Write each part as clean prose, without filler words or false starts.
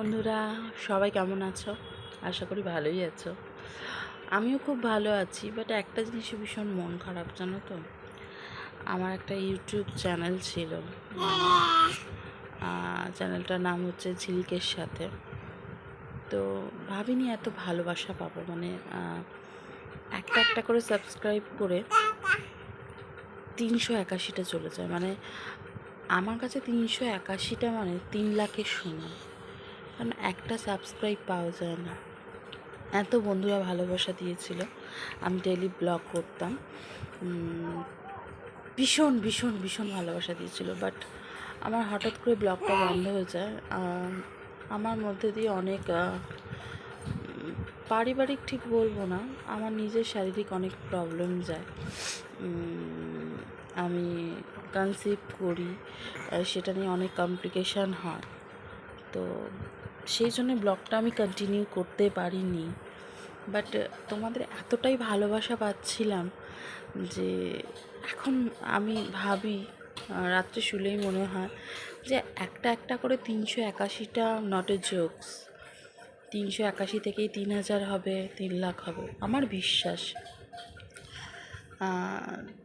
বন্ধুরা, সবাই কেমন আছো? আশা করি ভালোই আছো। আমিও খুব ভালো আছি, বাট একটা জিনিসে ভীষণ মন খারাপ, জানো তো। আমার একটা ইউটিউব চ্যানেল ছিল, চ্যানেলটার নাম হচ্ছে ঝিলিকের সাথে। তো ভাবিনি এত ভালোবাসা পাবো, মানে একটা একটা করে সাবস্ক্রাইব করে 381টা চলে যায়। মানে আমার কাছে 381টা মানে 3 লাখের সমান। কারণ একটা সাবস্ক্রাইব পাওয়া যায় না। এত বন্ধুরা ভালোবাসা দিয়েছিল। আমি ডেইলি ব্লগ করতাম, ভীষণ ভীষণ ভীষণ ভালোবাসা দিয়েছিল। বাট আমার হঠাৎ করে ব্লগটা বন্ধ হয়ে যায়। আমার মধ্যে দিয়ে অনেক পারিবারিক ঠিক বলবো না, আমার নিজের শারীরিক অনেক প্রবলেম যায়। আমি কনসিভ করি, সেটা নিয়ে অনেক কমপ্লিকেশান হয়। তো সেই জন্য ব্লগটা আমি কন্টিনিউ করতে পারিনি। বাট তোমাদের এতটাই ভালোবাসা পাচ্ছিলাম যে এখন আমি ভাবি, রাত্রে শুলেই মনে হয় যে একটা একটা করে 381টা নট এ জোকস, 381 থেকেই 3000 হবে, 3 লাখ হবে আমার বিশ্বাস।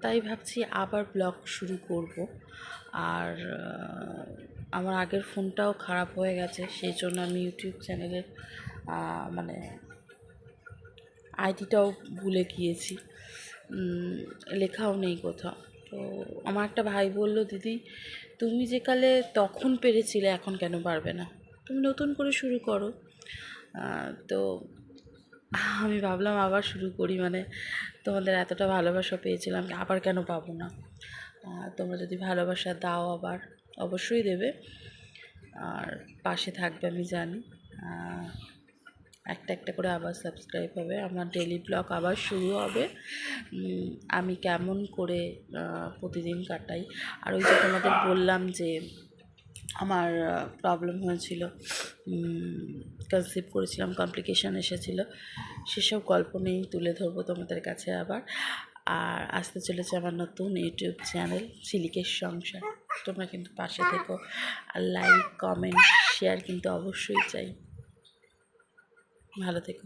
তাই ভাবছি আবার ব্লগ শুরু করব। আর আমার আগের ফোনটাও খারাপ হয়ে গেছে, সেই জন্য আমি ইউটিউব চ্যানেলের মানে আইডিটাও ভুলে গিয়েছি, লেখাও নেই কোথাও। তো আমার একটা ভাই বলল, দিদি তুমি যে কালে তখন পেরেছিলে এখন কেন পারবে না, তুমি নতুন করে শুরু করো। তো আমি ভাবলাম আবার শুরু করি, মানে তোমাদের এতটা ভালোবাসা পেয়েছিলাম, আবার কেন পাবো না। তোমরা যদি ভালোবাসা দাও আবার অবশ্যই দেবে, আর পাশে থাকবে আমি জানি। একটা একটা করে আবার সাবস্ক্রাইব হবে, আমার ডেইলি ব্লগ আবার শুরু হবে। আমি কেমন করে প্রতিদিন কাটাই। আর ওই যে তোমাদের বললাম যে আমার প্রবলেম হয়েছিল, কনসিভ করেছিলাম, কমপ্লিকেশান এসেছিলো, সেসব গল্প নিয়েই তুলে ধরবো তোমাদের কাছে আবার। আর আসতে চলেছে আমার নতুন ইউটিউব চ্যানেল ঝিলিকের সংসার। তোমরা কিন্তু পাশে থেকো, আর লাইক কমেন্ট শেয়ার কিন্তু অবশ্যই চাই। ভালো থেকো।